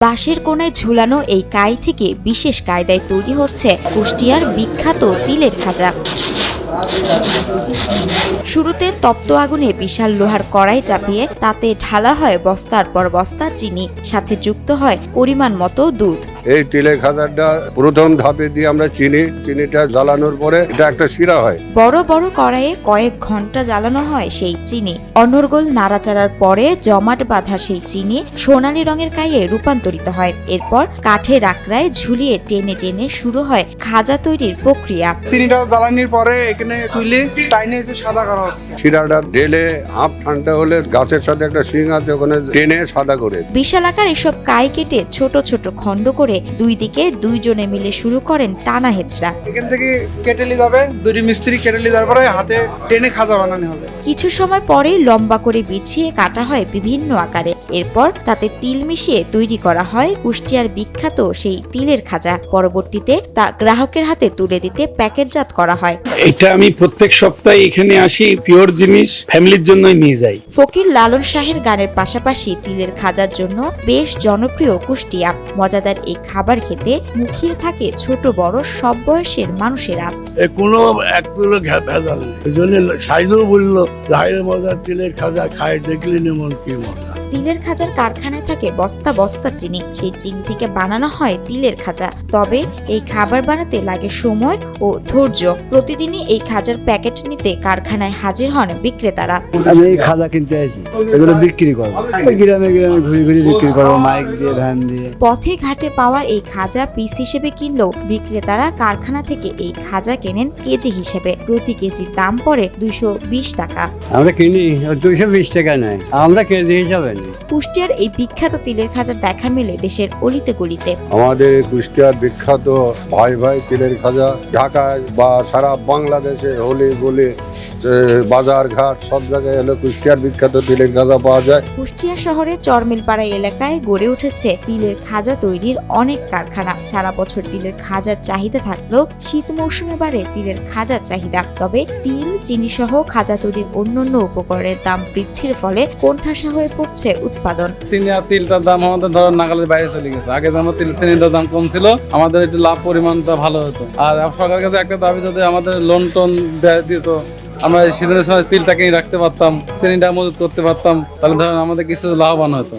বাঁশের কোনায় ঝুলানো এই কাই থেকে বিশেষ কায়দায় তৈরি হচ্ছে কুষ্টিয়ার বিখ্যাত তিলের খাজা। শুরুতে তপ্ত আগুনে বিশাল লোহার কড়াই চাপিয়ে তাতে ঢালা হয় বস্তার পর বস্তা চিনি, সাথে যুক্ত হয় পরিমাণ মতো দুধ। এই তিলের খাজাটা প্রথম ধাপে দিয়ে আমরা চিনিটা জ্বালানোর পরে এটা একটা শিরা হয়। বড় বড় কড়াইয়ে কয়েক ঘন্টা জ্বালানো হয় সেই চিনি। অনর্গল নাড়াচাড়ার পরে জমাট বাঁধা সেই চিনি সোনালী রঙের কাইয়ে রূপান্তরিত হয়। এরপর কাঠের আকড়ায় ঝুলিয়ে টেনে টেনে শুরু হয় খাজা তৈরির প্রক্রিয়া। চিনিটা জ্বালানির পরে এখানে তুলে টাইনে সাদা করা হচ্ছে। শিরাটা ঢেলে হাফ ঠান্ডা হলে গাছের সাথে একটা শিং আছে, ওখানে টেনে সাদা করে। বিশাল আকার এসব কাই কেটে ছোট ছোট খণ্ড করে দুই দিকে দুইজনে মিলে শুরু করেন টানা হেঁচড়া। এখান থেকে কেটেলি যাবে, দুই মিস্ত্রি কেটেলি যাওয়ার পরে হাতে টেনে খাজা বানানো হবে। কিছু সময় পরেই লম্বা করে বিছিয়ে কাটা হয় বিভিন্ন আকারে। এরপর তাতে তিল মিশিয়ে তৈরি করা হয় কুষ্টিয়ার বিখ্যাত সেই তিলের খাজা। পরবর্তীতে তা গ্রাহকের হাতে তুলে দিতে প্যাকেটজাত করা হয়। এটা আমি প্রত্যেক সপ্তাহে এখানে আসি, পিওর জিনিস ফ্যামিলির জন্যই নিয়ে যাই। ফকির লালন শাহের গানের পাশাপাশি তিলের খাজার জন্য বেশ জনপ্রিয় কুষ্টিয়া। মজাদার এই খাবার খেতে মুখিয়ে থাকে ছোট বড় সব বয়সের মানুষেরা। কোনো এক কিলো ভেজাল নেই, এই জন্য সাইজও বললো রায়ের মজার তিলের খাজা খায় দেখলে মন কি মজা। তিলের খাজার কারখানায় থাকে বস্তা বস্তা চিনি, সেই চিনি থেকে বানানো হয় তিলের খাজা। তবে এই খাবার বানাতে লাগে সময় ও ধৈর্য। প্রতিদিনই এই খাজার প্যাকেট নিতে কারখানায় হাজির হন বিক্রেতারা। আমি এই খাজা কিনতে আসি, এগুলো বিক্রি করবো, গ্রামে গ্রামে ঘুরে ঘুরে বিক্রি করবো, মাইক দিয়ে ভ্যান দিয়ে। পথে ঘাটে পাওয়া এই খাজা পিস হিসেবে কিনলেও বিক্রেতারা কারখানা থেকে এই খাজা কেনেন কেজি হিসেবে। প্রতি কেজির দাম পড়ে 220 টাকা। আমরা কিনি 220 টাকা নেয়, আমরা কেজি হিসাবে। কুষ্টিয়ার এই বিখ্যাত তিলের খাজার দেখা মেলে দেশের অলিতে গলিতে। আমাদের কুষ্টিয়ার বিখ্যাত ভাই ভাই তিলের খাজা ঢাকায় বা সারা বাংলাদেশে হলে বলে বাজার ঘাট সব জায়গায় এলো কুষ্টিয়ার বিখ্যাত তিলের খাজা পাওয়া যায়। কুষ্টিয়া শহরের চরমিলপাড়া এলাকায় গড়ে উঠেছে তিলের খাজা তৈরির অনেক কারখানা। সারা বছর তিলের খাজার চাহিদা থাকলেও শীত মৌসুমে বাড়ে তিলের খাজার চাহিদা। তবে তিল, চিনি সহ খাজা তৈরির অন্যান্য উপকরণের দাম বৃদ্ধির ফলে কোণঠাসা হয়ে পড়ছে উৎপাদন। চিনি আর তিলটার দাম আমাদের ধরো নাগালের বাইরে চলে গেছে। আগে যেমন তিল চিনির দাম কম ছিল, আমাদের একটু লাভ পরিমাণটা ভালো হতো। আর সরকারের কাছে একটা দাবি, যদি আমাদের লোন টোন দিত, আমরা সিজনের সময় তিলটা কিনে রাখতে পারতাম, চিনিটা মজুত করতে পারতাম, তাহলে ধরেন আমাদের কিছু লাভবান হতো।